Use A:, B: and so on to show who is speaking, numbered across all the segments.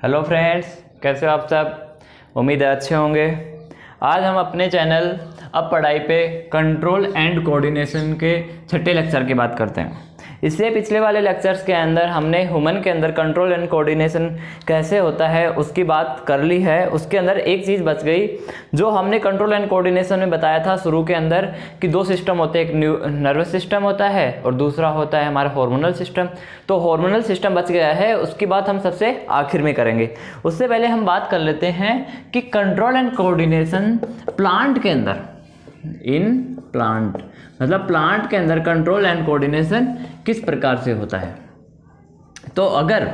A: Hello friends, कैसे हो आप सब। उम्मीद है अच्छे होंगे। आज हम अपने चैनल अब पढ़ाई पे कंट्रोल एंड कोऑर्डिनेशन के छठे लेक्चर की बात करते हैं। इससे पिछले वाले लेक्चर्स के अंदर हमने ह्यूमन के अंदर कंट्रोल एंड कोऑर्डिनेशन कैसे होता है उसकी बात कर ली है। उसके अंदर एक चीज़ बच गई जो हमने कंट्रोल एंड कोऑर्डिनेशन में बताया था शुरू के अंदर कि दो सिस्टम होते हैं, एक नर्वस सिस्टम होता है और दूसरा होता है हमारा हार्मोनल सिस्टम। तो हार्मोनल सिस्टम बच गया है, उसकी बात हम सबसे आखिर में करेंगे। उससे पहले हम बात कर लेते हैं कि कंट्रोल एंड कोऑर्डिनेशन प्लांट के अंदर, इन प्लांट मतलब प्लांट के अंदर कंट्रोल एंड कोऑर्डिनेशन किस प्रकार से होता है। तो अगर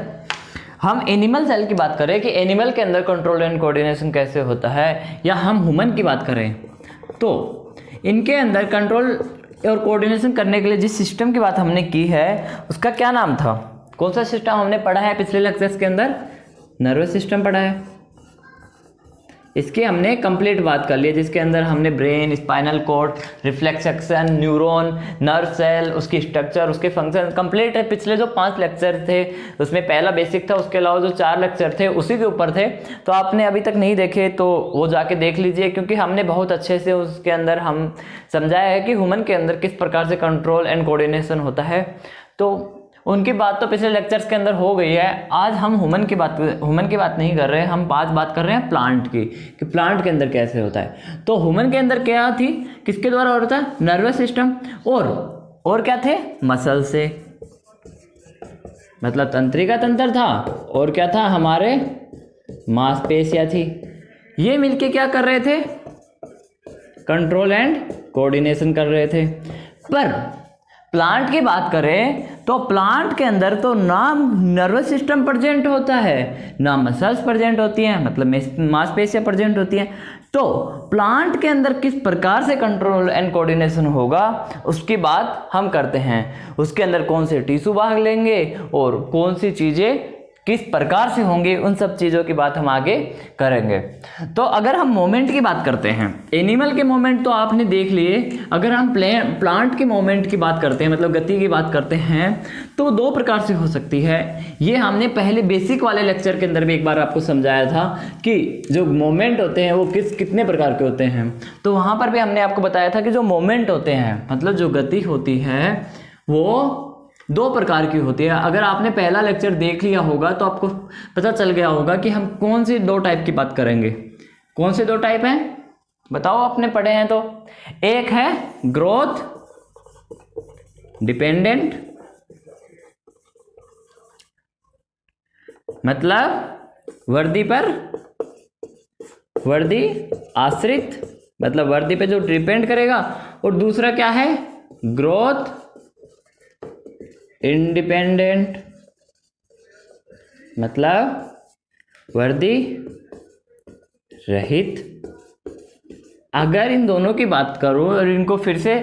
A: हम एनिमल सेल की बात करें कि एनिमल के अंदर कंट्रोल एंड कोऑर्डिनेशन कैसे होता है, या हम ह्यूमन की बात करें तो इनके अंदर कंट्रोल और कोऑर्डिनेशन करने के लिए जिस सिस्टम की बात हमने की है उसका क्या नाम था। कौन सा सिस्टम हमने पढ़ा है पिछले लेक्चर्स के अंदर? नर्वस सिस्टम पढ़ा है। इसकी हमने कंप्लीट बात कर ली है, जिसके अंदर हमने brain, spinal cord, reflex action, neuron, nerve cell, उसकी स्ट्रक्चर, उसके फंक्शन कंप्लीट है। पिछले जो 5 लेक्चर थे उसमें पहला बेसिक था, उसके अलावा जो 4 लेक्चर थे उसी के ऊपर थे। तो आपने अभी तक नहीं देखे तो वो जाके देख लीजिए, क्योंकि हमने बहुत अच्छे से उसके अंदर हम समझाया है कि ह्यूमन के अंदर किस प्रकार से कंट्रोल एंड कोऑर्डिनेशन होता है। तो उनकी बात तो पिछले लेक्चर्स के अंदर हो गई है। आज हम ह्यूमन की बात नहीं कर रहे हैं, हम आज बात कर रहे हैं प्लांट की, कि प्लांट के अंदर कैसे होता है। तो ह्यूमन के अंदर क्या थी, किसके द्वारा होता है? Nervous system. और क्या थे? मसल से, मतलब तंत्रिका तंत्र था। और क्या था? हमारे मांसपेशियां थी। ये मिलके क्या कर रहे थे? कंट्रोल एंड कोऑर्डिनेशन कर रहे थे। पर प्लांट की बात करें तो प्लांट के अंदर तो ना नर्वस सिस्टम प्रेजेंट होता है, ना मसल्स प्रेजेंट होती हैं, मतलब मांसपेशियां प्रेजेंट होती हैं। तो प्लांट के अंदर किस प्रकार से कंट्रोल एंड कोऑर्डिनेशन होगा उसकी बात हम करते हैं। उसके अंदर कौन से टिश्यू भाग लेंगे और कौन सी चीज़ें किस प्रकार से होंगे, उन सब चीज़ों की बात हम आगे करेंगे। तो अगर हम मोमेंट की बात करते हैं, एनिमल के मोमेंट तो आपने देख लिए। अगर हम प्लांट के मोमेंट की बात करते हैं, मतलब गति की बात करते हैं, तो 2 प्रकार से हो सकती है। ये हमने पहले बेसिक वाले लेक्चर के अंदर भी एक बार आपको समझाया था कि जो मोमेंट होते हैं वो कितने प्रकार के होते हैं। तो वहाँ पर भी हमने आपको बताया था कि जो मोमेंट होते हैं, मतलब जो गति होती है, वो 2 प्रकार की होती है। अगर आपने पहला लेक्चर देख लिया होगा तो आपको पता चल गया होगा कि हम कौन सी 2 टाइप की बात करेंगे। कौन से 2 टाइप हैं बताओ, आपने पढ़े हैं तो? एक है ग्रोथ डिपेंडेंट, मतलब वर्दी आश्रित, मतलब वर्दी पे जो डिपेंड करेगा। और दूसरा क्या है? ग्रोथ इंडिपेंडेंट, मतलब वर्दी रहित। अगर इन दोनों की बात करूं और इनको फिर से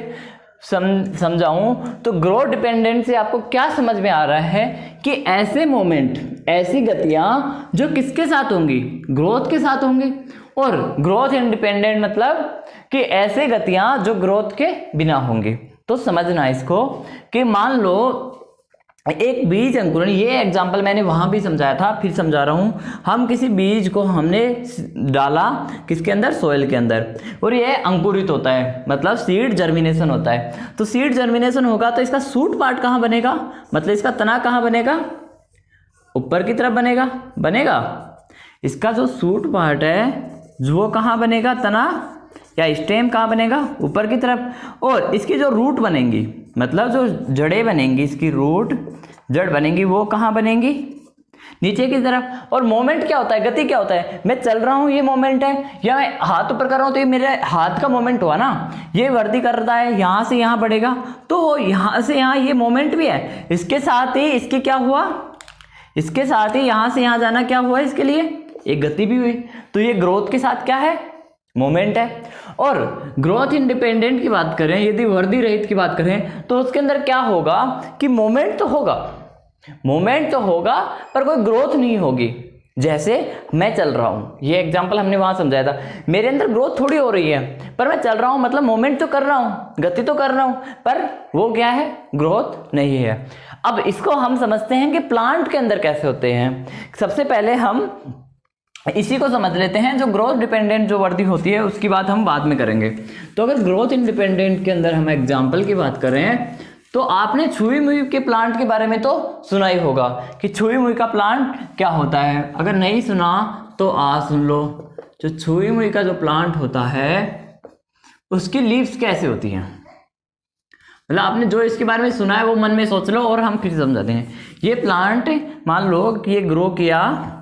A: समझाऊं तो ग्रोथ डिपेंडेंट से आपको क्या समझ में आ रहा है कि ऐसे मोमेंट, ऐसी गतियां जो किसके साथ होंगी? ग्रोथ के साथ होंगी। और ग्रोथ इंडिपेंडेंट मतलब कि ऐसे गतियां जो ग्रोथ के बिना होंगी। तो समझना इसको कि मान लो एक बीज अंकुरण, ये एग्जाम्पल मैंने वहां भी समझाया था, फिर समझा रहा हूं। हम किसी बीज को हमने डाला किसके अंदर? सॉइल के अंदर, और ये अंकुरित होता है, मतलब सीड जर्मिनेशन होता है। तो सीड जर्मिनेशन होगा तो इसका शूट पार्ट कहाँ बनेगा, मतलब इसका तना कहाँ बनेगा? ऊपर की तरफ बनेगा। इसका जो शूट पार्ट है वो कहाँ बनेगा? तना या स्टेम कहाँ बनेगा? ऊपर की तरफ। और इसकी जो रूट बनेंगी, मतलब जो जड़ें बनेंगी, इसकी जड़ बनेंगी, वो कहाँ बनेंगी? नीचे की तरफ। और मोमेंट क्या होता है? गति क्या होता है? मैं चल रहा हूँ, ये मोमेंट है, या मैं हाथ ऊपर कर रहा हूँ तो ये मेरे हाथ का मोमेंट हुआ ना। ये वर्दी कर रहा है, यहाँ से यहाँ बढ़ेगा, तो यहाँ से यहाँ ये मोमेंट भी है। इसके साथ ही इसके क्या हुआ? इसके साथ ही यहाँ से यहाँ जाना क्या हुआ? इसके लिए एक गति भी हुई। तो ये ग्रोथ के साथ क्या है? मोमेंट है। और ग्रोथ इंडिपेंडेंट की बात करें, यदि वर्दी रहित की बात करें, तो उसके अंदर क्या होगा कि मोमेंट तो होगा पर कोई ग्रोथ नहीं होगी। जैसे मैं चल रहा हूँ, ये एग्जाम्पल हमने वहाँ समझाया था, मेरे अंदर ग्रोथ थोड़ी हो रही है, पर मैं चल रहा हूँ, मतलब मूवमेंट तो कर रहा हूँ, गति तो कर रहा हूँ, पर वो क्या है, ग्रोथ नहीं है। अब इसको हम समझते हैं कि प्लांट के अंदर कैसे होते हैं। सबसे पहले हम इसी को समझ लेते हैं, जो ग्रोथ डिपेंडेंट जो वर्दी होती है उसकी बात हम बाद में करेंगे। तो अगर ग्रोथ इंडिपेंडेंट के अंदर हम एग्जाम्पल की बात करें तो आपने छुई मुई के प्लांट के बारे में तो सुना ही होगा कि छुई मुई का प्लांट क्या होता है। अगर नहीं सुना तो आज सुन लो। जो छुई मुई का जो प्लांट होता है उसकी लीव्स कैसे होती हैं, मतलब आपने जो इसके बारे में सुना है वो मन में सोच लो और हम फिर समझाते हैं। ये प्लांट मान लो कि ये ग्रो किया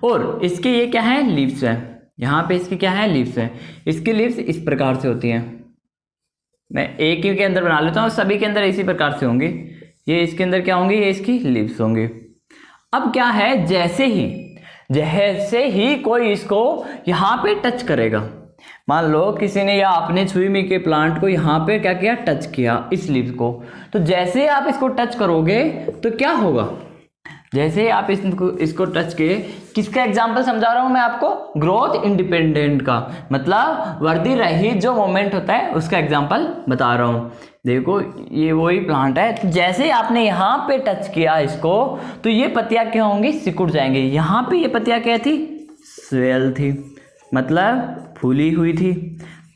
A: और इसके ये क्या है, लीव्स है, यहाँ पे इसकी क्या है, लीव्स है। इसकी लीव्स इस प्रकार से होती हैं, मैं एक ही के अंदर बना लेता हूँ, सभी के अंदर इसी प्रकार से होंगी। ये इसके अंदर क्या होंगी, ये इसकी लीव्स होंगी। अब क्या है, जैसे ही कोई इसको यहाँ पे टच करेगा, मान लो किसी ने या आपने छुई मुई के प्लांट को यहाँ पे क्या किया, टच किया इस लीव्स को, तो जैसे आप इसको टच करोगे तो क्या होगा, जैसे आप इसको टच किए, किसका एग्जांपल समझा रहा हूं मैं आपको, ग्रोथ इंडिपेंडेंट का, मतलब वर्दी रहित जो मोमेंट होता है उसका एग्जांपल बता रहा हूं। देखो ये वही प्लांट है, तो जैसे ही आपने यहाँ पे टच किया इसको तो ये पत्तियां क्या होंगी, सिकुड़ जाएंगे। यहाँ पे ये पत्तियां क्या थी, स्वेल थी, मतलब फूली हुई थी।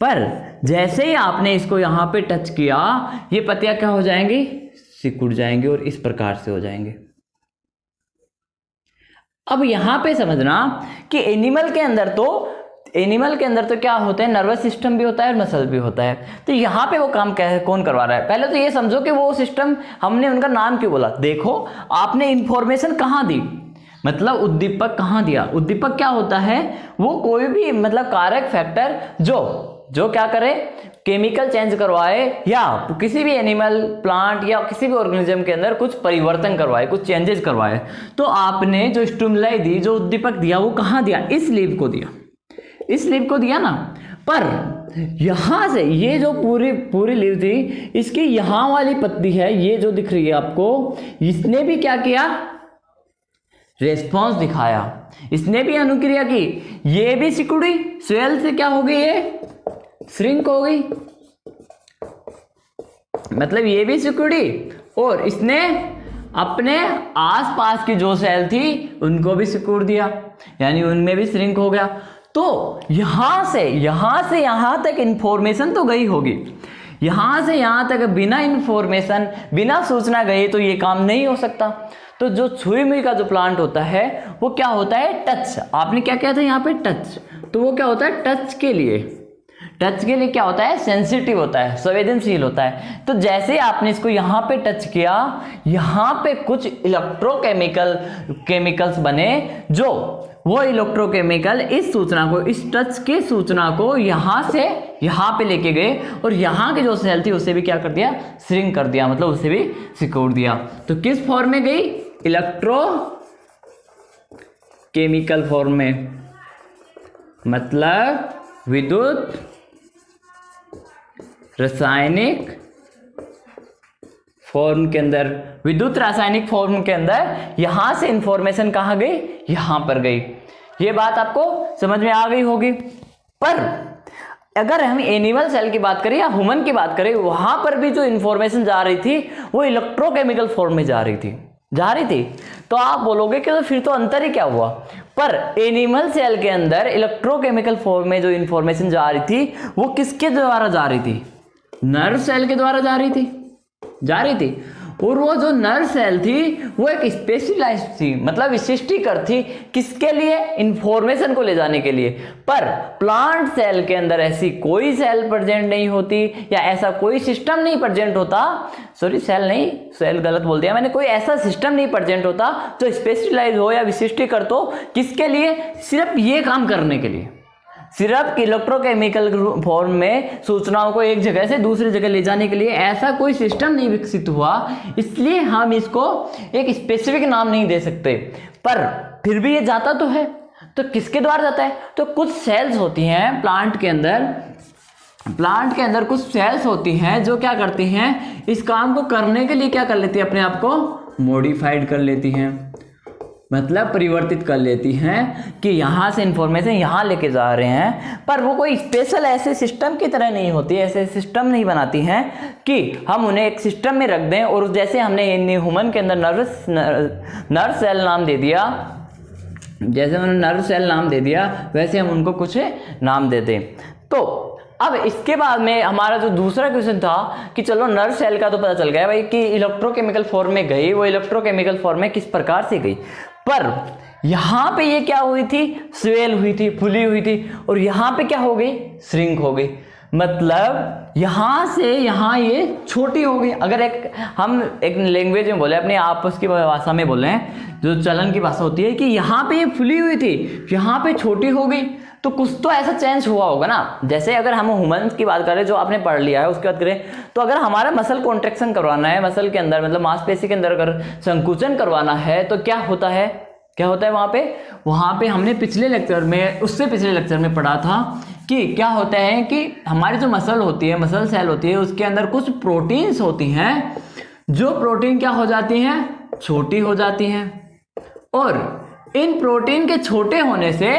A: पर जैसे ही आपने इसको यहाँ पे टच किया ये पत्तियां क्या हो जाएंगी, सिकुड़ जाएंगी और इस प्रकार से हो जाएंगे। अब यहाँ पे समझना कि एनिमल के अंदर तो क्या होता है, नर्वस सिस्टम भी होता है और मसल भी होता है। तो यहाँ पे वो काम कौन करवा रहा है, पहले तो ये समझो कि वो सिस्टम हमने उनका नाम क्यों बोला। देखो आपने इंफॉर्मेशन कहाँ दी, मतलब उद्दीपक कहाँ दिया। उद्दीपक क्या होता है, वो कोई भी मतलब कारक फैक्टर जो क्या करे, केमिकल चेंज करवाए या किसी भी एनिमल, प्लांट या किसी भी ऑर्गेनिज्म के अंदर कुछ परिवर्तन करवाए, कुछ चेंजेस करवाए। तो आपने जो स्टिमुलाई दी, जो उद्दीपक दिया, वो कहाँ दिया, इस लीव को दिया, इस लीव को दिया ना। पर यहां से ये जो पूरी लीव थी, इसकी यहां वाली पत्ती है, ये जो दिख रही है आपको, इसने भी क्या किया, रेस्पॉन्स दिखाया, इसने भी अनुक्रिया की, ये भी सिकुड़ी, स्वेल से क्या हो गई, ये श्रिंक हो गई, मतलब ये भी सिकुड़ी और इसने अपने आसपास की जो सेल थी उनको भी सिकुड़ दिया, यानी उनमें भी श्रिंक हो गया। तो यहां से यहां तक इंफॉर्मेशन तो गई होगी, यहां से यहां तक बिना इंफॉर्मेशन, बिना सूचना गई तो ये काम नहीं हो सकता। तो जो छुई मुई का जो प्लांट होता है वो क्या होता है, टच। आपने क्या किया था यहाँ पे, टच, तो वो क्या होता है, टच के लिए क्या होता है, सेंसिटिव होता है, संवेदनशील होता है। तो जैसे आपने इसको यहाँ पे टच किया, यहाँ पे कुछ केमिकल्स बने, जो वो इलेक्ट्रोकेमिकल इस सूचना को, इस टच के सूचना को यहाँ से यहाँ पे लेके गए और यहाँ की जो सेल थी उसे भी क्या कर दिया, श्रिंक कर दिया, मतलब उसे भी सिकुड़ दिया। तो किस फॉर्म में गई, इलेक्ट्रोकेमिकल फॉर्म में, मतलब विद्युत रासायनिक फॉर्म के अंदर, विद्युत रासायनिक फॉर्म के अंदर यहां से इंफॉर्मेशन कहां गई, यहां पर गई। ये बात आपको समझ में आ गई होगी। पर अगर हम एनिमल सेल की बात करें या ह्यूमन की बात करें, वहां पर भी जो इंफॉर्मेशन जा रही थी वो इलेक्ट्रोकेमिकल फॉर्म में जा रही थी। तो आप बोलोगे कि तो फिर तो अंतर ही क्या हुआ। पर एनिमल सेल के अंदर इलेक्ट्रोकेमिकल फॉर्म में जो इंफॉर्मेशन जा रही थी वो किसके द्वारा जा रही थी, नर्व सेल के द्वारा जा रही थी। और वो जो नर्व सेल थी वो एक स्पेशलाइज्ड थी, मतलब विशिष्टीकृत थी, किसके लिए, इंफॉर्मेशन को ले जाने के लिए। पर प्लांट सेल के अंदर ऐसी कोई सेल प्रेजेंट नहीं होती, या ऐसा कोई सिस्टम नहीं प्रेजेंट होता, सेल गलत बोल दिया मैंने, कोई ऐसा सिस्टम नहीं प्रेजेंट होता जो स्पेशलाइज हो या विशिष्टीकृत हो, किसके लिए, सिर्फ ये काम करने के लिए, सिर्फ इलेक्ट्रोकेमिकल फॉर्म में सूचनाओं को एक जगह से दूसरी जगह ले जाने के लिए ऐसा कोई सिस्टम नहीं विकसित हुआ। इसलिए हम इसको एक स्पेसिफिक नाम नहीं दे सकते, पर फिर भी ये जाता तो है। तो किसके द्वारा जाता है, तो कुछ सेल्स होती हैं प्लांट के अंदर कुछ सेल्स होती हैं जो क्या करती हैं, इस काम को करने के लिए क्या कर लेती है, अपने आप को मॉडिफाइड कर लेती हैं। मतलब परिवर्तित कर लेती हैं कि यहाँ से इंफॉर्मेशन यहाँ लेके जा रहे हैं, पर वो कोई स्पेशल ऐसे सिस्टम की तरह नहीं होती, ऐसे सिस्टम नहीं बनाती हैं कि हम उन्हें एक सिस्टम में रख दें और जैसे हमने ह्यूमन के अंदर नर्व सेल नाम दे दिया, जैसे उन्होंने नर्व सेल नाम दे दिया वैसे हम उनको कुछ नाम दे दें। तो अब इसके बाद में हमारा जो दूसरा क्वेश्चन था कि चलो नर्व सेल का तो पता चल गया भाई कि इलेक्ट्रोकेमिकल फॉर्म में गई, वो इलेक्ट्रोकेमिकल फॉर्म में किस प्रकार से गई, पर यहाँ पे ये क्या हुई थी, स्वेल हुई थी, फुली हुई थी, और यहाँ पे क्या हो गई, श्रिंक हो गई। मतलब यहाँ से यहाँ ये छोटी हो गई। अगर हम एक लैंग्वेज में बोले, अपने आपस की भाषा में बोले, जो चलन की भाषा होती है कि यहाँ पे ये फुली हुई थी, यहाँ पे छोटी हो गई, तो कुछ तो ऐसा चेंज हुआ होगा ना। जैसे अगर हम ह्यूमंस की बात करें जो आपने पढ़ लिया है उसकी बात करें, तो अगर हमारा मसल कॉन्ट्रैक्शन करवाना है, मसल के अंदर मतलब मांसपेशी के अंदर अगर संकुचन करवाना है तो क्या होता है, वहाँ पे हमने पिछले लेक्चर में, उससे पिछले लेक्चर में पढ़ा था कि क्या होता है कि हमारी जो मसल होती है, मसल सेल होती है, उसके अंदर कुछ प्रोटीन्स होती हैं, जो प्रोटीन क्या हो जाती हैं, छोटी हो जाती हैं, और इन प्रोटीन के छोटे होने से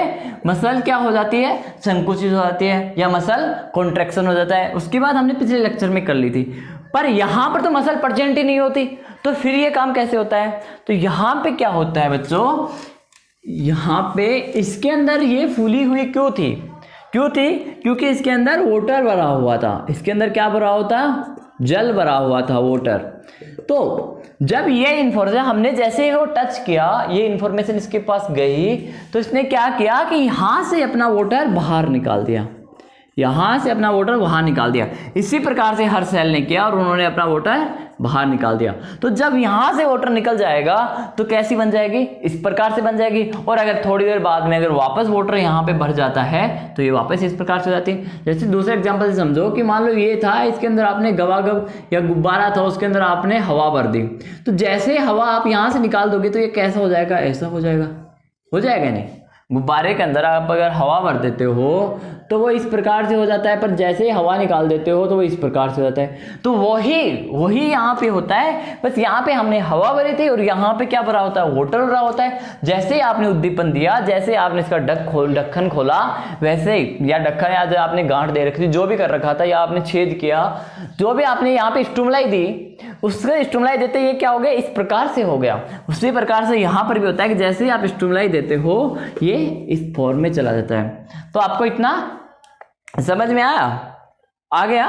A: मसल क्या हो जाती है, संकुचित हो जाती है, या मसल कॉन्ट्रैक्शन हो जाता है। उसकी बात हमने पिछले लेक्चर में कर ली थी, पर यहाँ पर तो मसल प्रेजेंट ही नहीं होती, तो फिर ये काम कैसे होता है। तो यहाँ पे क्या होता है बच्चों, यहाँ पे इसके अंदर ये फूली हुई क्यों थी, क्योंकि इसके अंदर वाटर भरा हुआ था। इसके अंदर क्या भरा हुआ था, जल भरा हुआ था, वाटर। तो जब ये इन्फॉर्मेशन हमने जैसे ही वो टच किया, ये इन्फॉर्मेशन इसके पास गई, तो इसने क्या किया कि यहाँ से अपना वाटर बाहर निकाल दिया, यहाँ से अपना वाटर बाहर निकाल दिया। इसी प्रकार से हर सेल ने किया और उन्होंने अपना वाटर बाहर निकाल दिया। तो जब यहाँ से वाटर निकल जाएगा तो कैसी बन जाएगी, इस प्रकार से बन जाएगी। और अगर थोड़ी देर बाद में अगर वापस वाटर यहाँ पे भर जाता है तो ये वापस इस प्रकार से हो जाती है। जैसे दूसरे एग्जांपल से समझो कि मान लो ये था, इसके अंदर आपने गवागब या गुब्बारा था, उसके अंदर आपने हवा भर दी, तो जैसे हवा आप यहाँ से निकाल दोगे तो ये कैसा हो जाएगा, ऐसा हो जाएगा नहीं। गुब्बारे के अंदर आप अगर हवा भर देते हो तो वो इस प्रकार से हो जाता है, पर जैसे ही हवा निकाल देते हो तो वो इस प्रकार से हो जाता है। तो वही यहाँ पे होता है, बस यहाँ पे हमने हवा भरी थी और यहाँ पे क्या भरा होता है, वाटर भरा होता है। जैसे ही आपने उद्दीपन दिया, जैसे ही आपने इसका ढक्कन खोला, वैसे ही, या ढक्कन या जो आपने गांठ दे रखी थी, जो भी कर रखा था, या आपने छेद किया, जो भी आपने यहाँ पे स्टिमुलाई दी, उसका स्टिमुलाई देते ये क्या हो गया, इस प्रकार से हो गया। उसी प्रकार से यहाँ पर भी होता है कि जैसे ही आप स्टिमुलाई देते हो ये इस फॉर्म में चला जाता है। तो आपको इतना समझ में आ गया।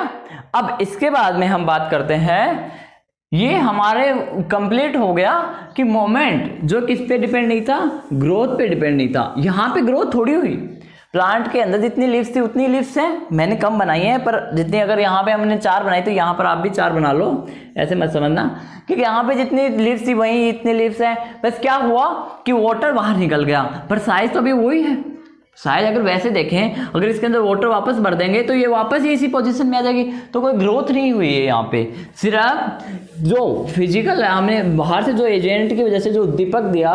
A: अब इसके बाद में हम बात करते हैं, ये हमारे कंप्लीट हो गया कि मोमेंट जो किस पे डिपेंड नहीं था, ग्रोथ पे डिपेंड नहीं था। यहाँ पे ग्रोथ थोड़ी हुई, प्लांट के अंदर जितनी लीव्स थी उतनी लीव्स हैं, मैंने कम बनाई है, पर जितनी अगर यहाँ पे हमने 4 बनाई तो यहाँ पर आप भी 4 बना लो, ऐसे मत समझना, क्योंकि यहाँ पे जितनी लीव्स थी वही इतनी लीव्स हैं। बस क्या हुआ कि वाटर बाहर निकल गया, पर साइज तो अभी वही है। साइज अगर वैसे देखें, अगर इसके अंदर वाटर वापस भर देंगे तो ये वापस ही इसी पोजीशन में आ जाएगी, तो कोई ग्रोथ नहीं हुई है यहाँ पे। सिर्फ जो फिजिकल हमने बाहर से जो एजेंट की वजह से जो उद्दीपक दिया,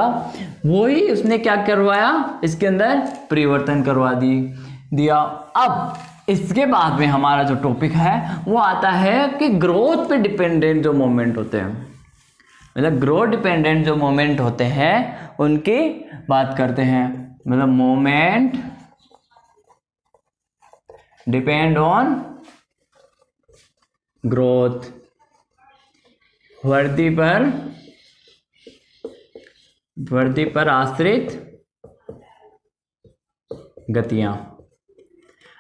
A: वही उसने क्या करवाया, इसके अंदर परिवर्तन करवा दिया। अब इसके बाद में हमारा जो टॉपिक है वो आता है कि ग्रोथ पे डिपेंडेंट जो मोमेंट होते हैं, मतलब ग्रोथ डिपेंडेंट जो मोमेंट होते हैं उनकी बात करते हैं। मतलब मोमेंट डिपेंड ऑन ग्रोथ, वृद्धि पर आश्रित गतियां।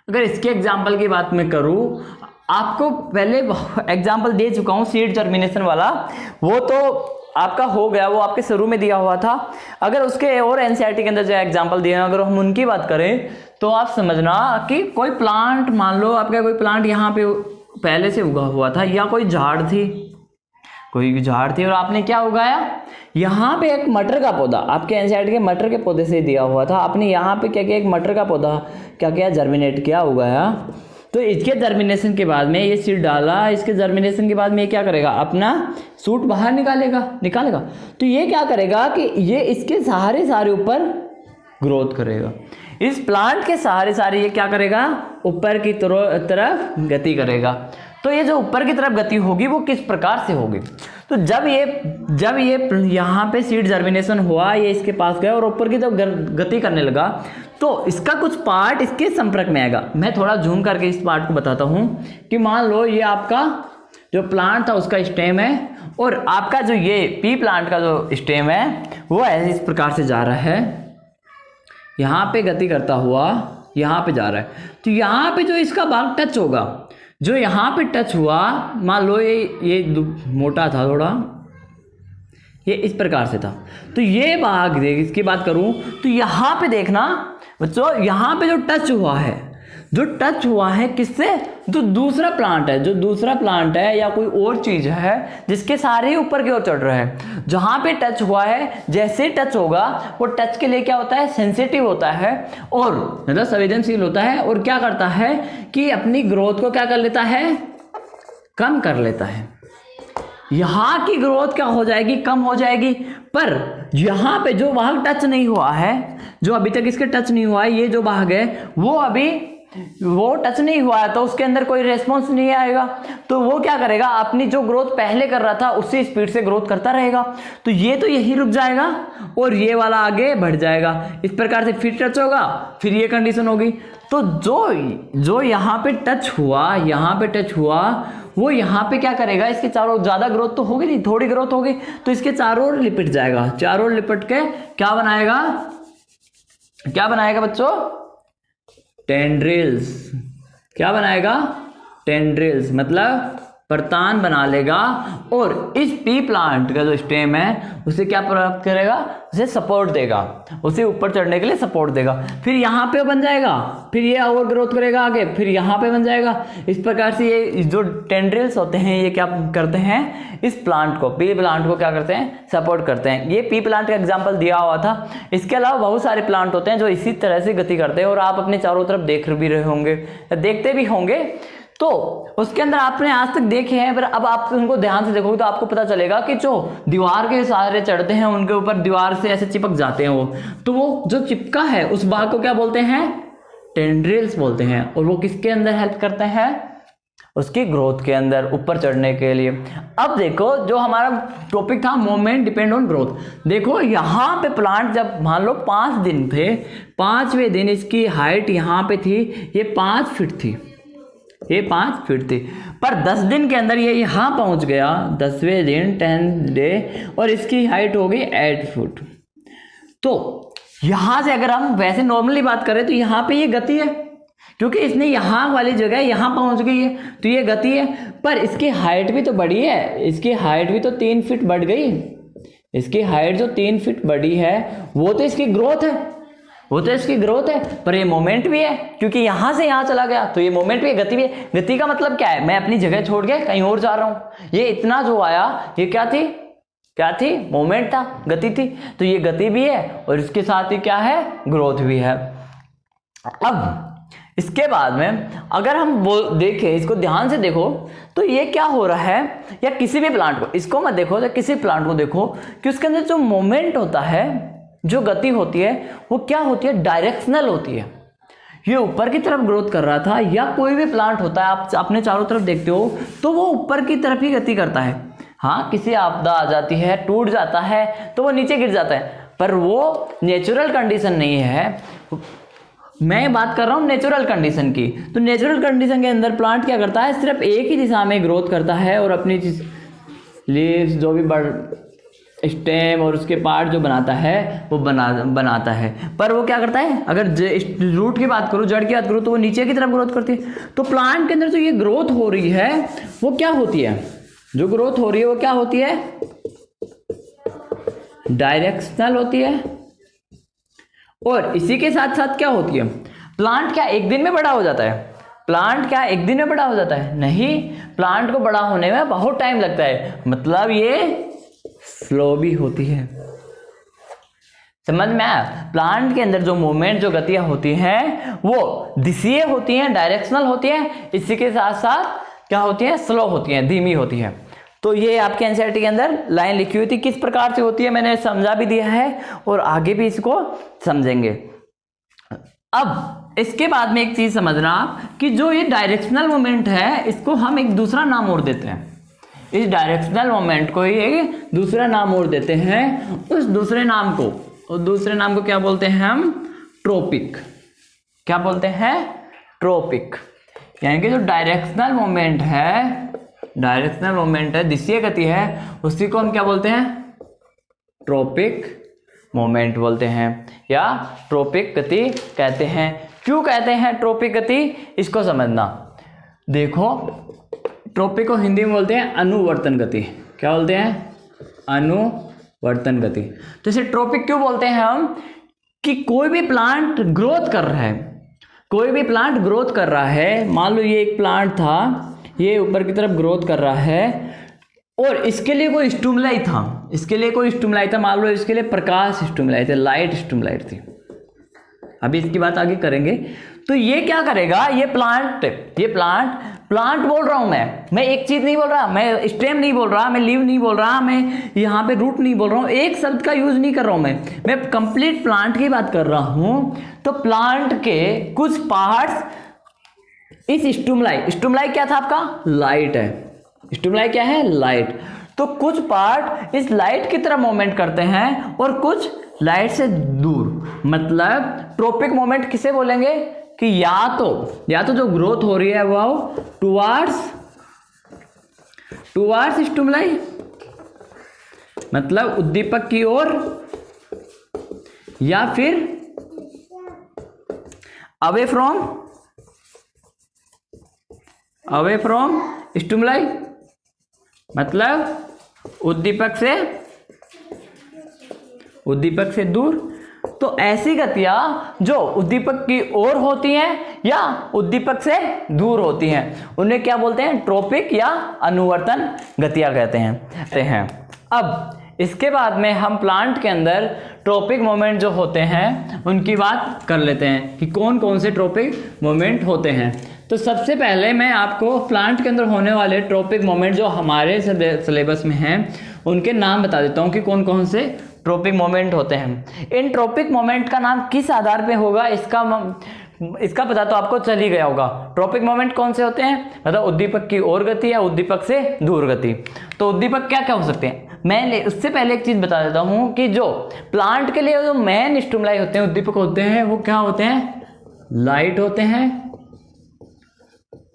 A: अगर इसके एग्जाम्पल की बात मैं करूं, आपको पहले एग्जाम्पल दे चुका हूं सीड जर्मिनेशन वाला, वो तो आपका हो गया, वो आपके शुरू में दिया हुआ था। अगर उसके और एनसीईआरटी के अंदर जो एग्जाम्पल दिए हैं, अगर हम उनकी बात करें तो आप समझना कि कोई प्लांट, मान लो आपका कोई प्लांट यहाँ पे पहले से उगा हुआ था, या कोई झाड़ थी और आपने क्या उगाया, यहाँ पे एक मटर का पौधा, आपके एनसीईआरटी के मटर के पौधे से दिया हुआ था, आपने यहाँ पे क्या किया, एक मटर का पौधा क्या किया, जर्मिनेट किया, उगाया। तो इसके जर्मिनेशन के बाद में ये सीड डाला, इसके जर्मिनेशन के बाद में ये क्या करेगा, अपना सूट बाहर निकालेगा। तो ये क्या करेगा कि ये इसके सहारे ऊपर ग्रोथ करेगा, इस प्लांट के सहारे ये क्या करेगा, ऊपर की तरफ गति करेगा। तो ये जो ऊपर की तरफ गति होगी वो किस प्रकार से होगी। तो जब ये यहाँ पे सीड जर्मिनेशन हुआ, ये इसके पास गया और ऊपर की तरफ गति करने लगा, तो इसका कुछ पार्ट इसके संपर्क में आएगा। मैं थोड़ा जूम करके इस पार्ट को बताता हूँ कि मान लो ये आपका जो प्लांट था उसका स्टेम है, और आपका जो ये पी प्लांट का जो स्टेम है वो ऐसे इस प्रकार से जा रहा है, यहाँ पे गति करता हुआ यहाँ पे जा रहा है। तो यहाँ पे जो इसका भाग टच होगा, जो यहाँ पे टच हुआ, मान लो ये मोटा था थोड़ा, ये इस प्रकार से था, तो ये भाग देख, इसकी बात करूं तो यहाँ पे देखना बच्चों, यहाँ पे जो टच हुआ है किससे, जो दूसरा प्लांट है या कोई और चीज है जिसके सारे ऊपर की ओर चढ़ रहे हैं, जहां पे टच हुआ है, जैसे टच होगा वो टच के लिए क्या होता है, सेंसिटिव होता है और मतलब संवेदनशील होता है, और क्या करता है कि अपनी ग्रोथ को क्या कर लेता है, कम कर लेता है। यहाँ की ग्रोथ क्या हो जाएगी, कम हो जाएगी। पर यहाँ पे जो भाग टच नहीं हुआ है, जो अभी तक इसके टच नहीं हुआ है, ये जो भाग है वो टच नहीं हुआ है, तो उसके अंदर कोई रेस्पॉन्स नहीं आएगा। तो वो क्या करेगा, अपनी जो ग्रोथ पहले कर रहा था उसी स्पीड से ग्रोथ करता रहेगा। तो ये तो यही रुक जाएगा और ये वाला आगे बढ़ जाएगा। इस प्रकार से फिर टच होगा, फिर ये कंडीशन होगी। तो जो यहाँ पे टच हुआ वो यहाँ पे क्या करेगा, इसके चारों, ज्यादा ग्रोथ तो होगी नहीं, थोड़ी ग्रोथ होगी, तो इसके चारों ओर लिपट जाएगा। चारों ओर लिपट के क्या बनाएगा बच्चों, टेंड्रिल्स। क्या बनाएगा, टेंड्रिल्स, मतलब परतान बना लेगा, और इस पी प्लांट का जो स्टेम है उसे क्या प्राप्त करेगा, उसे सपोर्ट देगा, उसे ऊपर चढ़ने के लिए सपोर्ट देगा। फिर यहाँ पे बन जाएगा, फिर ये और ग्रोथ करेगा आगे, फिर यहाँ पे बन जाएगा। इस प्रकार से ये जो टेंड्रिल्स होते हैं ये क्या करते हैं, इस प्लांट को, पी प्लांट को क्या करते हैं, सपोर्ट करते हैं। ये पी प्लांट का एग्जाम्पल दिया हुआ था। इसके अलावा बहुत सारे प्लांट होते हैं जो इसी तरह से गति करते हैं, और आप अपने चारों तरफ देख भी रहे होंगे, देखते भी होंगे। तो उसके अंदर आपने आज तक देखे हैं, पर अब आप उनको ध्यान से देखोगे तो आपको पता चलेगा कि जो दीवार के सहारे चढ़ते हैं उनके ऊपर दीवार से ऐसे चिपक जाते हैं तो वो जो चिपका है उस भाग को क्या बोलते हैं, टेंड्रिल्स बोलते हैं। और वो किसके अंदर हेल्प करते हैं, उसकी ग्रोथ के अंदर, ऊपर चढ़ने के लिए। अब देखो, जो हमारा टॉपिक था मूवमेंट डिपेंड ऑन ग्रोथ, देखो यहाँ पे प्लांट जब मान लो 5 दिन थे, 5वें दिन इसकी हाइट यहाँ पे थी, ये 5 फीट थी, ये 5 फीट थी। पर 10 दिन के अंदर ये यहाँ पहुँच गया, 10वें दिन 10th डे, और इसकी हाइट हो गई 8 फुट। तो यहाँ से अगर हम वैसे नॉर्मली बात करें तो यहाँ पे ये गति है, क्योंकि इसने यहाँ वाली जगह यहाँ पहुँच गई है, तो ये गति है। पर इसकी हाइट भी तो बढ़ी है, इसकी हाइट भी तो 3 फीट बढ़ गई। इसकी हाइट जो 3 फीट बढ़ी है वो तो इसकी ग्रोथ है, पर ये मोमेंट भी है, क्योंकि यहाँ से यहाँ चला गया, तो ये मोमेंट भी है, गति भी है। गति का मतलब क्या है, मैं अपनी जगह छोड़ के कहीं और जा रहा हूँ। ये इतना जो आया, ये क्या थी, मोमेंट था, गति थी। तो ये गति भी है और इसके साथ ही क्या है, ग्रोथ भी है। अब इसके बाद में अगर हम वो देखें, इसको ध्यान से देखो, तो ये क्या हो रहा है, या किसी भी प्लांट को, इसको मत देखो, या किसी प्लांट को देखो कि उसके अंदर जो मोमेंट होता है, जो गति होती है, वो क्या होती है, डायरेक्शनल होती है। ये ऊपर की तरफ ग्रोथ कर रहा था, या कोई भी प्लांट होता है, आप अपने चारों तरफ देखते हो तो वो ऊपर की तरफ ही गति करता है। हाँ, किसी आपदा आ जाती है, टूट जाता है, तो वो नीचे गिर जाता है, पर वो नेचुरल कंडीशन नहीं है। मैं बात कर रहा हूँ नेचुरल कंडीशन की। तो नेचुरल कंडीशन के अंदर प्लांट क्या करता है, सिर्फ एक ही दिशा में ग्रोथ करता है, और अपनी लीव्स जो भी स्टेम और उसके पार्ट जो बनाता है वो बनाता है। पर वो क्या करता है, अगर रूट की बात करूँ, जड़ की बात करूँ, तो वो नीचे की तरफ ग्रोथ करती है। तो प्लांट के अंदर जो ये ग्रोथ हो रही है वो क्या होती है, जो ग्रोथ हो रही है वो क्या होती है, डायरेक्शनल होती है। और इसी के साथ साथ क्या होती है, प्लांट क्या एक दिन में बड़ा हो जाता है, नहीं, प्लांट को बड़ा होने में बहुत टाइम लगता है, मतलब ये स्लो भी होती है। समझ में आया, प्लांट के अंदर जो मूवमेंट, जो गतियां होती हैं वो दिशीय होती हैं, डायरेक्शनल होती हैं, इसी के साथ साथ क्या होती है, स्लो होती हैं, धीमी होती है। तो ये आपके एनसीईआरटी के अंदर लाइन लिखी हुई थी, किस प्रकार से होती है मैंने समझा भी दिया है, और आगे भी इसको समझेंगे। अब इसके बाद में एक चीज समझना कि जो ये डायरेक्शनल मोमेंट है इसको हम एक दूसरा नाम और देते हैं। इस डायरेक्शनल मोमेंट को ही दूसरा नाम और देते हैं। उस दूसरे नाम को क्या बोलते हैं हम? ट्रोपिक। क्या बोलते हैं? ट्रोपिक। यानी कि जो डायरेक्शनल मोमेंट है, दिशीय गति है, उसी को हम क्या बोलते हैं? ट्रोपिक मोमेंट बोलते हैं या ट्रोपिक गति कहते हैं। क्यों कहते हैं ट्रोपिक गति? इसको समझना। देखो, ट्रोपिक को हिंदी में बोलते हैं अनुवर्तन गति। क्या बोलते हैं? अनुवर्तन गति। तो इसे ट्रोपिक क्यों बोलते हैं हम? कि कोई भी प्लांट ग्रोथ कर रहा है, मान लो ये एक प्लांट था, ये ऊपर की तरफ ग्रोथ कर रहा है और इसके लिए कोई स्टिमुलाई था, मान लो इसके लिए प्रकाश स्टिमुलाई थे, लाइट स्टिमुलाई थी। अभी इसकी बात आगे करेंगे। तो ये क्या करेगा? ये प्लांट बोल रहा हूं मैं एक चीज नहीं बोल रहा, मैं स्टेम नहीं बोल रहा, मैं लीव नहीं बोल रहा, मैं यहाँ पे रूट नहीं बोल रहा हूँ, एक शब्द का यूज नहीं कर रहा हूं मैं कंप्लीट प्लांट की बात कर रहा हूं। तो प्लांट के कुछ पार्ट्स इस स्टिमुलाई क्या था आपका? लाइट है। स्टिमुलाई क्या है? लाइट। तो कुछ पार्ट इस लाइट की तरफ मूवमेंट करते हैं और कुछ लाइट से दूर। मतलब ट्रोपिक मोमेंट किसे बोलेंगे? कि या तो जो ग्रोथ हो रही है वो टुवार्ड्स स्टिमुलाई, मतलब उद्दीपक की ओर, या फिर अवे फ्रॉम स्टिमुलाई, मतलब उद्दीपक से दूर। तो ऐसी गतियां जो उद्दीपक की ओर होती हैं या उद्दीपक से दूर होती हैं, उन्हें क्या बोलते हैं? ट्रोपिक या अनुवर्तन गतियां कहते हैं। अब इसके बाद में हम प्लांट के अंदर ट्रोपिक मोमेंट जो होते हैं उनकी बात कर लेते हैं कि कौन कौन से ट्रोपिक मोमेंट होते हैं। तो सबसे पहले मैं आपको प्लांट के अंदर होने वाले ट्रोपिक मोमेंट जो हमारे सिलेबस में हैं उनके नाम बता देता हूं कि कौन कौन से ट्रोपिक मोमेंट होते हैं। इन ट्रोपिक मोमेंट का नाम किस आधार पे होगा इसका पता तो आपको चल ही गया होगा। ट्रोपिक मोमेंट कौन से होते हैं? मतलब उद्दीपक की ओर गति या उद्दीपक से दूर गति। तो उद्दीपक क्या क्या हो सकते हैं? मैं उससे पहले एक चीज बता देता हूं कि जो प्लांट के लिए जो मेन स्टिमुलाई होते हैं, उद्दीपक होते हैं, वो क्या होते हैं? लाइट होते हैं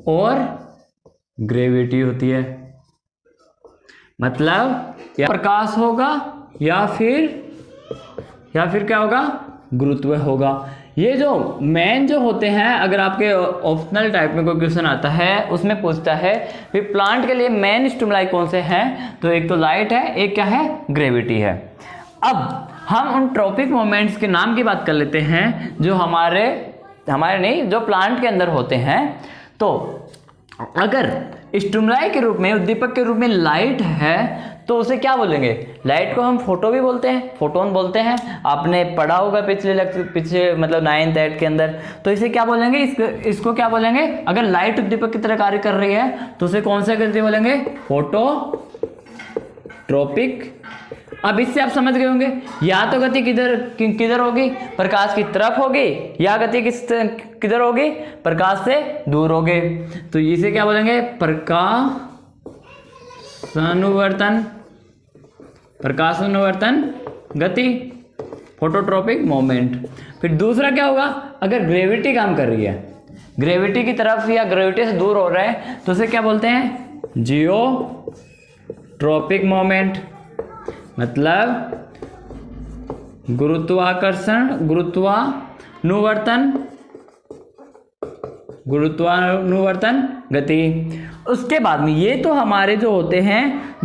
A: और ग्रेविटी होती है। मतलब या प्रकाश होगा या फिर क्या होगा? गुरुत्व होगा। ये जो मेन जो होते हैं, अगर आपके ऑप्शनल टाइप में कोई क्वेश्चन आता है उसमें पूछता है फिर प्लांट के लिए मेन स्टिमुलाई कौन से हैं, तो एक तो लाइट है, एक क्या है? ग्रेविटी है। अब हम उन ट्रोपिक मोमेंट्स के नाम की बात कर लेते हैं जो हमारे नहीं, जो प्लांट के अंदर होते हैं। तो अगर स्टिमुलाई के रूप में, उद्दीपक के रूप में लाइट है तो उसे क्या बोलेंगे? लाइट को हम फोटो फोटोन बोलते हैं। आपने पढ़ा होगा पिछले मतलब 9th 8th के अंदर। तो इसे क्या बोलेंगे? इसको क्या बोलेंगे? अगर लाइट उद्दीपक की तरह कार्य कर रही है तो उसे कौन सा गति बोलेंगे? फोटोट्रोपिक। अब इससे आप समझ गए होंगे, या तो गति किधर होगी? प्रकाश की तरफ होगी, या गति किधर होगी? प्रकाश से दूर होगी। तो इसे क्या बोलेंगे? प्रकाशानुवर्तन गति, फोटोट्रोपिक मोमेंट। फिर दूसरा क्या होगा? अगर ग्रेविटी काम कर रही है, ग्रेविटी की तरफ या ग्रेविटी से दूर हो रहा है, तो उसे क्या बोलते हैं? Geotropic moment. मतलब गुरुत्वानुवर्तन गति। उसके बाद में ये तो हमारे जो होते हैं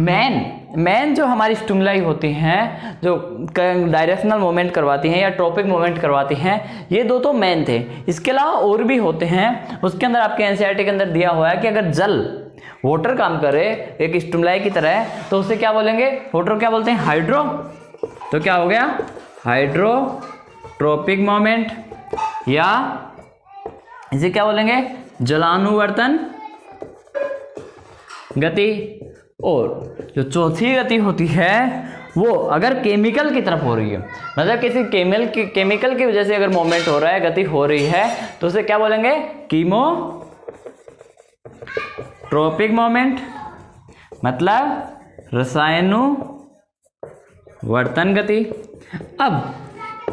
A: मेन जो हमारी स्टिमुलाई होती हैं, जो डायरेक्शनल मूवमेंट करवाती हैं या ट्रोपिक मूवमेंट करवाती हैं, ये दो तो मेन थे। इसके अलावा और भी होते हैं। उसके अंदर आपके एनसीईआरटी के अंदर दिया हुआ है कि अगर वाटर काम करे एक स्टिमुलाई की तरह, तो उसे क्या बोलेंगे? वाटर क्या बोलते हैं? हाइड्रो। तो क्या हो गया? हाइड्रोट्रोपिक मोमेंट, या इसे क्या बोलेंगे? जलानुवर्तन गति। और जो चौथी गति होती है वो अगर केमिकल की तरफ हो रही है, मतलब किसी केमिकल की वजह से अगर मोमेंट हो रहा है, गति हो रही है, तो उसे क्या बोलेंगे? कीमोट्रोपिक मोमेंट, मतलब रसायनुवर्तन गति। अब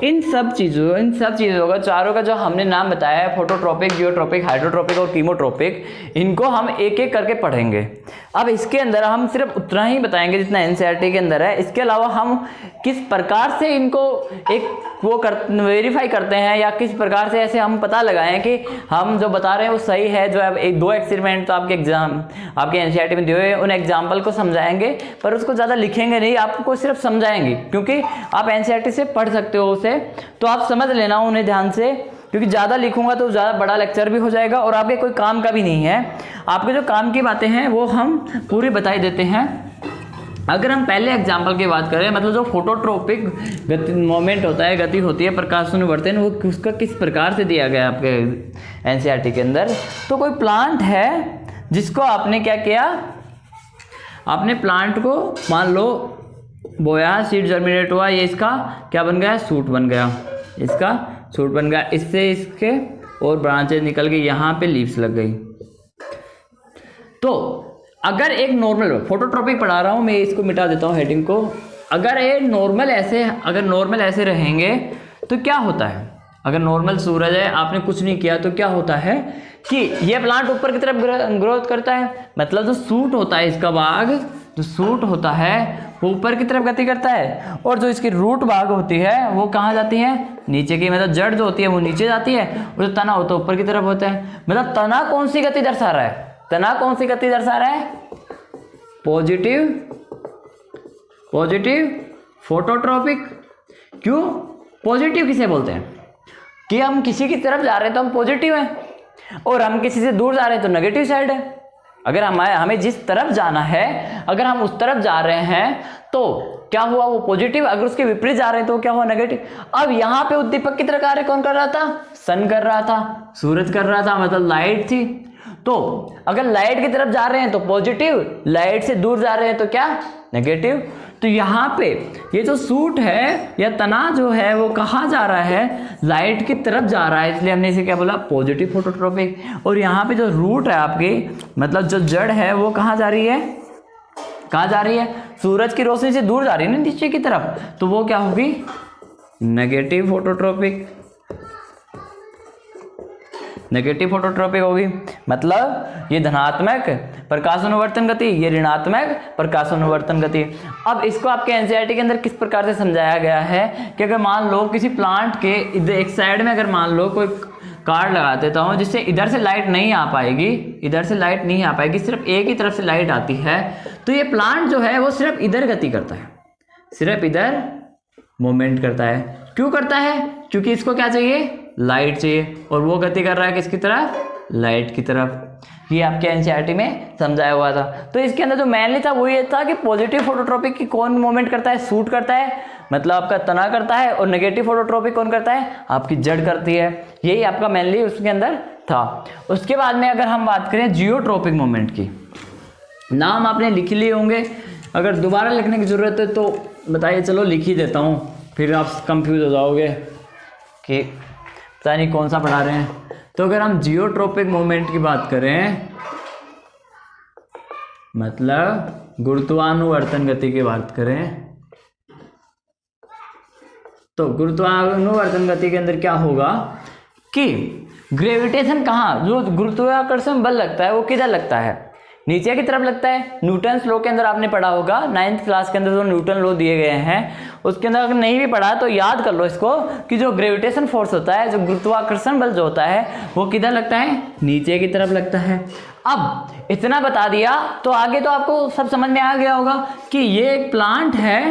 A: इन सब चीज़ों का चारों का जो हमने नाम बताया है, फोटोट्रोपिक, जियोट्रोपिक, हाइड्रोट्रोपिक और कीमोट्रोपिक, इनको हम एक एक करके पढ़ेंगे। अब इसके अंदर हम सिर्फ उतना ही बताएंगे जितना एनसीईआरटी के अंदर है। इसके अलावा हम किस प्रकार से इनको वेरीफाई करते हैं, या किस प्रकार से ऐसे हम पता लगाएं कि हम जो बता रहे हैं वो सही है। जो अब एक दो एक्सपेरिमेंट तो आपके एनसीईआरटी में दिए हुए, उन एग्जाम्पल को समझाएंगे, पर उसको ज़्यादा लिखेंगे नहीं, आपको सिर्फ समझाएंगे, क्योंकि आप एनसीईआरटी से पढ़ सकते हो उसे, तो आप समझ लेना उन्हें ध्यान से, क्योंकि ज़्यादा लिखूंगा तो ज़्यादा बड़ा लेक्चर भी हो जाएगा और आपके कोई काम का भी नहीं है। आपके जो काम की बातें हैं वो हम पूरी बताई देते हैं। अगर हम पहले एग्जाम्पल की बात करें, मतलब जो फोटोट्रोपिक गति मोमेंट होता है, गति होती है, प्रकाशानुवर्तन, वो उसका किस प्रकार से दिया गया आपके एनसीईआरटी के अंदर। तो कोई प्लांट है जिसको आपने क्या किया, आपने प्लांट को मान लो बोया, सीड जर्मिनेट हुआ, ये इसका क्या बन गया? सूट बन गया, इसका सूट बन गया, इससे इसके और ब्रांचेज निकल गई, यहाँ पे लीव्स लग गई। तो अगर एक नॉर्मल फोटोट्रोपिक पढ़ा रहा हूँ मैं, इसको मिटा देता हूँ हेडिंग को। अगर ये नॉर्मल ऐसे रहेंगे तो क्या होता है? अगर नॉर्मल सूरज है, आपने कुछ नहीं किया, तो क्या होता है कि ये प्लांट ऊपर की तरफ ग्रोथ करता है, मतलब जो सूट होता है, इसका भाग जो सूट होता है वो ऊपर की तरफ गति करता है, और जो इसकी रूट भाग होती है वो कहाँ जाती है? नीचे की, मतलब जड़ जो होती है वो नीचे जाती है, और जो तना होता है ऊपर की तरफ होता है। मतलब तना कौन सी गति दर्शा रहा है? तना कौन सी गति दर्शा रहा है? Positive phototropic. क्यों पॉजिटिव किसे बोलते हैं? कि हम किसी की तरफ जा रहे हैं तो हम पॉजिटिव हैं, और हम किसी से दूर जा रहे हैं तो नेगेटिव साइड है। अगर हमें जिस तरफ जाना है, अगर हम उस तरफ जा रहे हैं तो क्या हुआ? वो पॉजिटिव। अगर उसके विपरीत जा रहे हैं तो क्या हुआ? नेगेटिव। अब यहाँ पे उद्दीपक की तरह कार्य कौन कर रहा था? सन कर रहा था, सूरज कर रहा था, मतलब लाइट थी। तो अगर लाइट की तरफ जा रहे हैं तो पॉजिटिव, लाइट से दूर जा रहे हैं तो क्या? नेगेटिव। तो यहाँ पे ये जो सूट है या तना जो है वो कहाँ जा रहा है? लाइट की तरफ जा रहा है, इसलिए हमने इसे क्या बोला? Positive phototropic. और यहाँ पे जो रूट है आपकी, मतलब जो जड़ है, वो कहाँ जा रही है? कहाँ जा रही है? सूरज की रोशनी से दूर जा रही है ना, नीचे की तरफ, तो वो क्या होगी? Negative phototropic. नेगेटिव फोटोट्रोपिक होगी, मतलब ये धनात्मक प्रकाशानुवर्तन गति, ये ऋणात्मक प्रकाशानुवर्तन गति। अब इसको आपके एनसीईआरटी के अंदर किस प्रकार से समझाया गया है कि अगर मान लो किसी प्लांट के एक साइड में अगर मान लो कोई कार्ड लगा देता हूँ जिससे इधर से लाइट नहीं आ पाएगी, इधर से लाइट नहीं आ पाएगी, सिर्फ एक ही तरफ से लाइट आती है, तो ये प्लांट जो है वो सिर्फ इधर गति करता है, सिर्फ इधर मूवमेंट करता है। क्यों करता है? क्योंकि इसको क्या चाहिए? लाइट चाहिए, और वो गति कर रहा है किसकी तरफ? लाइट की तरफ। ये आपके एनसीईआरटी में समझाया हुआ था। तो इसके अंदर जो मेनली था वो ये था कि पॉजिटिव फोटोट्रोपिक की कौन मूवमेंट करता है? सूट करता है, मतलब आपका तना करता है, और नेगेटिव फोटोट्रोपिक कौन करता है? आपकी जड़ करती है। यही आपका मेनली उसके अंदर था। उसके बाद में अगर हम बात करें जियोट्रोपिक मूवमेंट की, नाम आपने लिख लिए होंगे, अगर दोबारा लिखने की जरूरत है तो बताइए, चलो लिख ही देता हूँ, फिर आप कंफ्यूज हो जाओगे कि पता नहीं कौन सा पढ़ा रहे हैं। तो अगर हम जियोट्रोपिक मूवमेंट की बात करें, मतलब गुरुत्वानुवर्तन गति की बात करें, तो गुरुत्वानुवर्तन गति के अंदर क्या होगा कि ग्रेविटेशन कहाँ, जो गुरुत्वाकर्षण बल लगता है वो किधर लगता है? नीचे की तरफ लगता है। न्यूटन लॉ के अंदर आपने पढ़ा होगा 9th क्लास के अंदर, जो न्यूटन लॉ दिए गए हैं उसके अंदर अगर नहीं भी पढ़ा तो याद कर लो इसको, कि जो ग्रेविटेशन फोर्स होता है, जो गुरुत्वाकर्षण बल जो होता है वो किधर लगता है? नीचे की तरफ लगता है। अब इतना बता दिया तो आगे तो आपको सब समझ में आ गया होगा कि ये एक प्लांट है,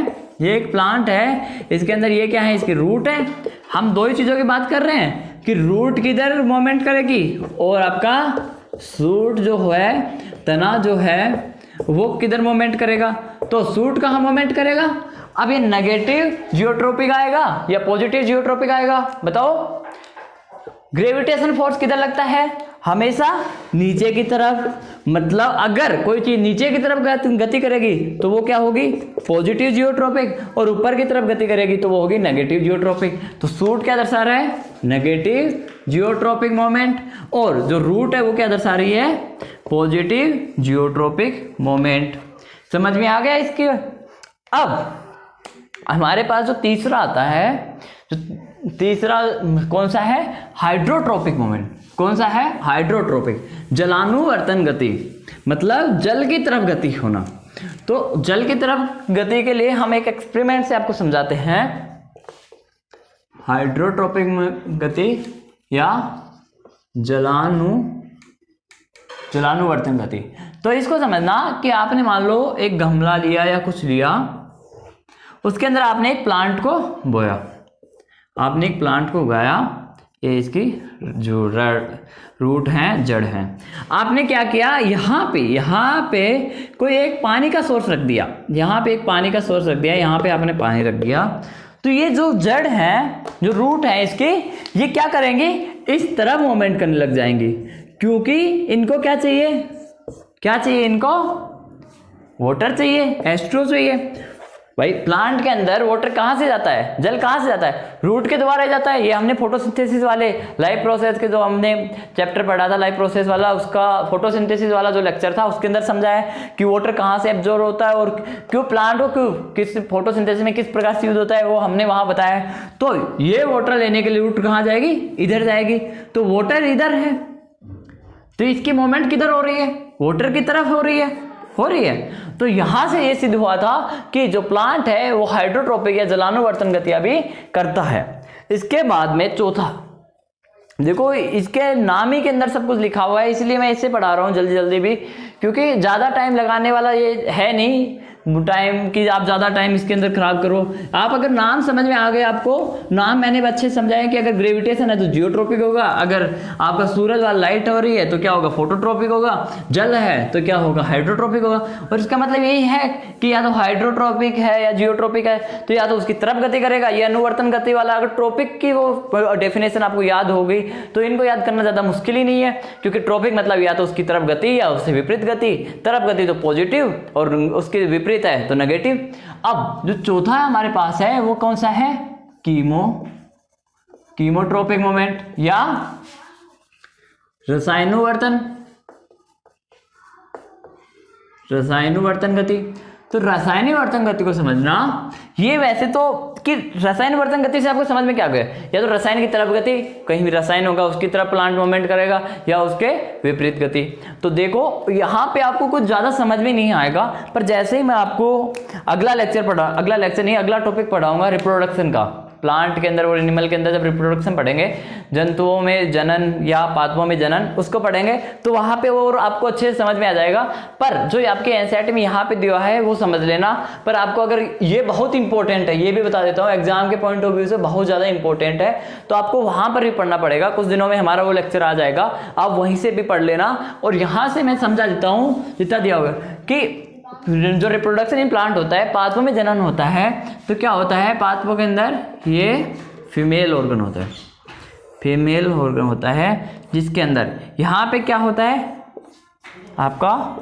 A: ये एक प्लांट है, इसके अंदर ये क्या है? इसकी रूट है। हम दो ही चीज़ों की बात कर रहे हैं कि रूट किधर मूवमेंट करेगी और आपका सूट जो है, तना जो है, वो किधर मूवमेंट करेगा? तो सूट कहाँ मूवमेंट करेगा? अब ये नेगेटिव जियोट्रोपिक आएगा या पॉजिटिव जियोट्रोपिक आएगा? बताओ। ग्रेविटेशन फोर्स किधर लगता है? हमेशा नीचे की तरफ। मतलब अगर कोई चीज नीचे की तरफ गति करेगी तो वो क्या होगी? पॉजिटिव जियोट्रॉपिक, और ऊपर की तरफ गति करेगी तो वो होगी नेगेटिव जियोट्रॉपिक। तो सूट क्या दर्शा रहा है? नेगेटिव जियोट्रॉपिक मोमेंट, और जो रूट है वो क्या दर्शा रही है? Positive geotropic moment. समझ में आ गया इसकी? अब हमारे पास जो तीसरा आता है, जो तीसरा कौन सा है? हाइड्रोट्रोपिक मोमेंट। कौन सा है? हाइड्रोट्रोपिक, जलानुवर्तन गति, मतलब जल की तरफ गति होना। तो जल की तरफ गति के लिए हम एक एक्सपेरिमेंट से आपको समझाते हैं। हाइड्रोट्रोपिक गति या जलानुवर्तन गति। तो इसको समझना कि आपने मान लो एक गमला लिया या कुछ लिया, उसके अंदर आपने एक प्लांट को बोया, आपने एक प्लांट को उगाया, ये इसकी जो रूट हैं, जड़ हैं। आपने क्या किया? यहाँ पे कोई एक पानी का सोर्स रख दिया, यहाँ पे एक पानी का सोर्स रख दिया, यहाँ पे आपने पानी रख दिया। तो ये जो जड़ है, जो रूट है इसके, ये क्या करेंगे? इस तरफ मूवमेंट करने लग जाएंगी, क्योंकि इनको क्या चाहिए? क्या चाहिए इनको? वाटर चाहिए, H2O चाहिए। भाई प्लांट के अंदर वाटर कहाँ से जाता है? जल कहाँ से जाता है? रूट के द्वारा जाता है। ये हमने फोटोसिंथेसिस वाले लाइफ प्रोसेस के जो हमने चैप्टर पढ़ा था, लाइफ प्रोसेस वाला, उसका फोटोसिंथेसिस वाला जो लेक्चर था, उसके अंदर समझाया कि वाटर कहाँ से एब्जॉर्ब होता है और क्यों प्लांट को क्यों किस फोटोसिंथेसिस में किस प्रकार से यूज होता है, वो हमने वहाँ बताया। तो ये वाटर लेने के लिए रूट कहाँ जाएगी? इधर जाएगी। तो वाटर इधर है, तो इसकी मूवमेंट किधर हो रही है? वाटर की तरफ हो रही है। तो यहां से ये सिद्ध हुआ था कि जो प्लांट है वो हाइड्रोट्रोपिक या जलानुवर्तन गतियां भी करता है। इसके बाद में चौथा, देखो इसके नाम ही के अंदर सब कुछ लिखा हुआ है, इसलिए मैं इसे पढ़ा रहा हूं जल्दी जल्दी भी, क्योंकि ज्यादा टाइम लगाने वाला ये है नहीं टाइम कि आप ज्यादा टाइम इसके अंदर खराब करो। आप अगर नाम समझ में आ गए, आपको नाम मैंने अच्छे समझाया कि अगर ग्रेविटेशन है तो जियोट्रोपिक होगा, अगर आपका सूरज वाला लाइट हो रही है तो क्या होगा? फोटोट्रोपिक होगा, जल है तो क्या होगा? हाइड्रोट्रोपिक होगा। और इसका मतलब यही है कि या तो हाइड्रोट्रोपिक है या जियोट्रोपिक है, तो या तो उसकी तरफ गति करेगा, ये अनुवर्तन गति वाला। अगर ट्रोपिक की वो डेफिनेशन आपको याद हो गई तो इनको याद करना ज्यादा मुश्किल ही नहीं है, क्योंकि ट्रोपिक मतलब या तो उसकी तरफ गति या उससे विपरीत गति। तरफ गति तो पॉजिटिव और उसके विपरीत है तो नेगेटिव। अब जो चौथा हमारे पास है वो कौन सा है? कीमोट्रोपिक मोमेंट या रसायनुवर्तन गति। तो रासायनिक गति को समझना, ये वैसे तो कि रासायनिक गति से आपको समझ में क्या गया? या तो रसायन की तरफ गति, कहीं भी रसायन होगा उसकी तरफ प्लांट मूवमेंट करेगा, या उसके विपरीत गति। तो देखो यहाँ पे आपको कुछ ज्यादा समझ में नहीं आएगा, पर जैसे ही मैं आपको अगला टॉपिक पढ़ाऊंगा रिप्रोडक्शन का, प्लांट के अंदर और एनिमल के अंदर जब रिप्रोडक्शन पढ़ेंगे, जंतुओं में जनन या पादपों में जनन, उसको पढ़ेंगे तो वहां पे वो आपको अच्छे से समझ में आ जाएगा। पर जो आपके एनसीईआरटी में यहाँ पे दिया है वो समझ लेना। पर आपको अगर ये बहुत इंपॉर्टेंट है, ये भी बता देता हूँ, एग्जाम के पॉइंट ऑफ व्यू से बहुत ज्यादा इंपॉर्टेंट है, तो आपको वहां पर भी पढ़ना पड़ेगा। कुछ दिनों में हमारा वो लेक्चर आ जाएगा, आप वहीं से भी पढ़ लेना। और यहाँ से मैं समझा देता हूँ जितना दिया होगा कि जो रिप्रोडक्शन इन प्लांट होता है, पादपों में जनन होता है, तो क्या होता है? पादपों के अंदर ये फीमेल ऑर्गन होता है, जिसके अंदर यहाँ पे क्या होता है? आपका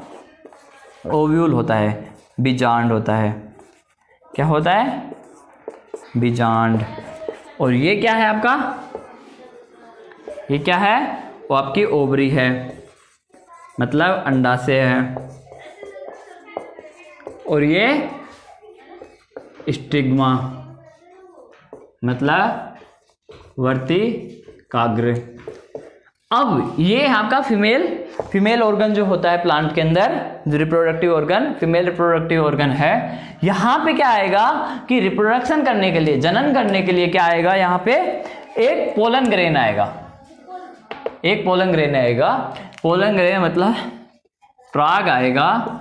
A: ओव्यूल होता है, बीजांड होता है। क्या होता है? बीजांड। और ये क्या है आपका? ये क्या है? वो आपकी ओवरी है, मतलब अंडाशय है। और ये स्टिग्मा, मतलब वर्तिकाग्र। अब ये आपका फीमेल ऑर्गन जो होता है प्लांट के अंदर, जो reproductive organ, female reproductive organ है। यहाँ पे क्या आएगा कि रिप्रोडक्शन करने के लिए, जनन करने के लिए क्या आएगा? यहाँ पे एक पोलन ग्रेन आएगा, पोलन ग्रेन मतलब प्राग आएगा।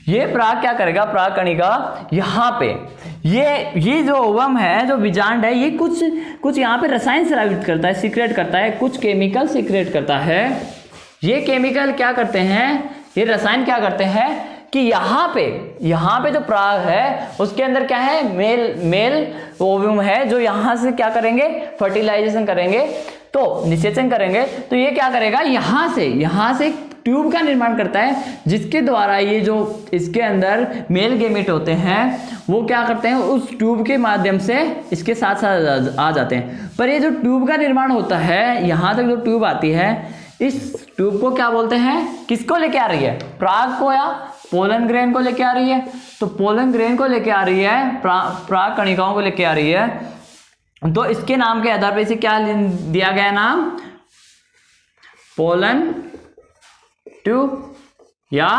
A: ये प्राग क्या करेगा? प्राग कणिका यहाँ पे ये जो ओवम है, जो बीजांड है, ये कुछ यहाँ पे रसायन स्रावित करता है, सीक्रेट करता है, कुछ केमिकल सीक्रेट करता है। ये केमिकल क्या करते हैं? ये रसायन क्या करते हैं कि यहाँ पे जो पराग है उसके अंदर क्या है, मेल ओव्यूम है, जो यहाँ से क्या करेंगे, फर्टिलाइजेशन करेंगे, तो निषेचन करेंगे। तो ये क्या करेगा, यहाँ से ट्यूब का निर्माण करता है, जिसके द्वारा ये जो इसके अंदर मेल गेमेट होते हैं वो क्या करते हैं, उस ट्यूब के माध्यम से इसके साथ साथ आ जाते हैं। पर ये जो ट्यूब का निर्माण होता है, यहाँ तक जो ट्यूब आती है, इस ट्यूब को क्या बोलते हैं, किसको लेके आ रही है, पराग को या पोलन ग्रेन को लेके आ रही है। तो पोलन ग्रेन को लेके आ रही है, पराग कणिकाओं को लेके आ रही है। तो इसके नाम के आधार पर इसे क्या दिया गया नाम, पोलन ट्यूब या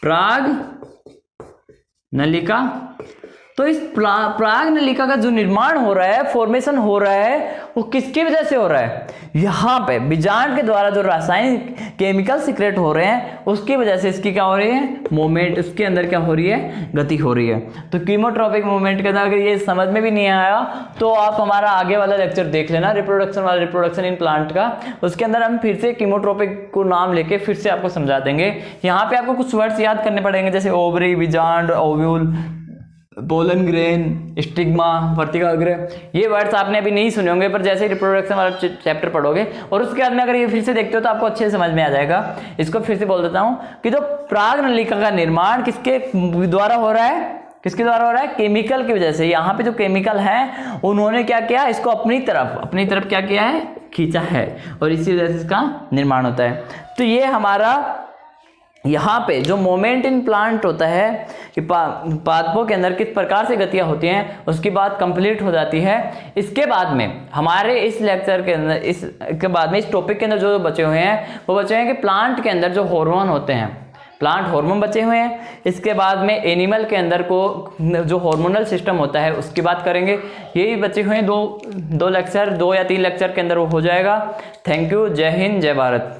A: पराग नलिका। तो इस पराग नलिका का जो निर्माण हो रहा है, फॉर्मेशन हो रहा है, वो किसकी वजह से हो रहा है, यहाँ पे बीजांड के द्वारा जो रासायनिक केमिकल सीक्रेट हो रहे हैं उसकी वजह से इसकी क्या हो रही है, मूवमेंट, उसके अंदर क्या हो रही है, गति हो रही है। तो कीमोट्रॉपिक मूवमेंट के अंदर अगर ये समझ में भी नहीं आया तो आप हमारा आगे वाला लेक्चर देख लेना, रिप्रोडक्शन इन प्लांट का। उसके अंदर हम फिर से कीमोट्रॉपिक को नाम लेके फिर से आपको समझा देंगे। यहाँ पे आपको कुछ वर्ड्स याद करने पड़ेंगे, जैसे ओवरी, बीजांड, ओव्यूल, पोलन ग्रेन, स्टिग्मा, वर्तिका अग्र। ये वर्ड्स आपने अभी नहीं सुने होंगे, पर जैसे रिप्रोडक्शन वाला चैप्टर पढ़ोगे और उसके बाद में अगर ये फिर से देखते हो तो आपको अच्छे से समझ में आ जाएगा। इसको फिर से बोल देता हूँ कि जो पराग नलिका का निर्माण किसके द्वारा हो रहा है, किसके द्वारा हो रहा है, केमिकल की वजह से। यहाँ पे जो केमिकल है उन्होंने क्या किया, इसको अपनी तरफ क्या किया है, खींचा है, और इसी वजह से इसका निर्माण होता है। तो ये हमारा यहाँ पे जो मोमेंट इन प्लांट होता है कि पादपों के अंदर किस प्रकार से गतियाँ होती हैं, उसकी बात कंप्लीट हो जाती है। इसके बाद में हमारे इस लेक्चर के अंदर, इसके बाद में इस टॉपिक के अंदर जो बचे हुए हैं वो बचे हैं कि प्लांट के अंदर जो हार्मोन होते हैं, प्लांट हार्मोन बचे हुए हैं। इसके बाद में एनिमल के अंदर को जो हार्मोनल सिस्टम होता है उसकी बात करेंगे। यही बचे हुए हैं दो या तीन लेक्चर के अंदर वो हो जाएगा। थैंक यू, जय हिंद, जय भारत।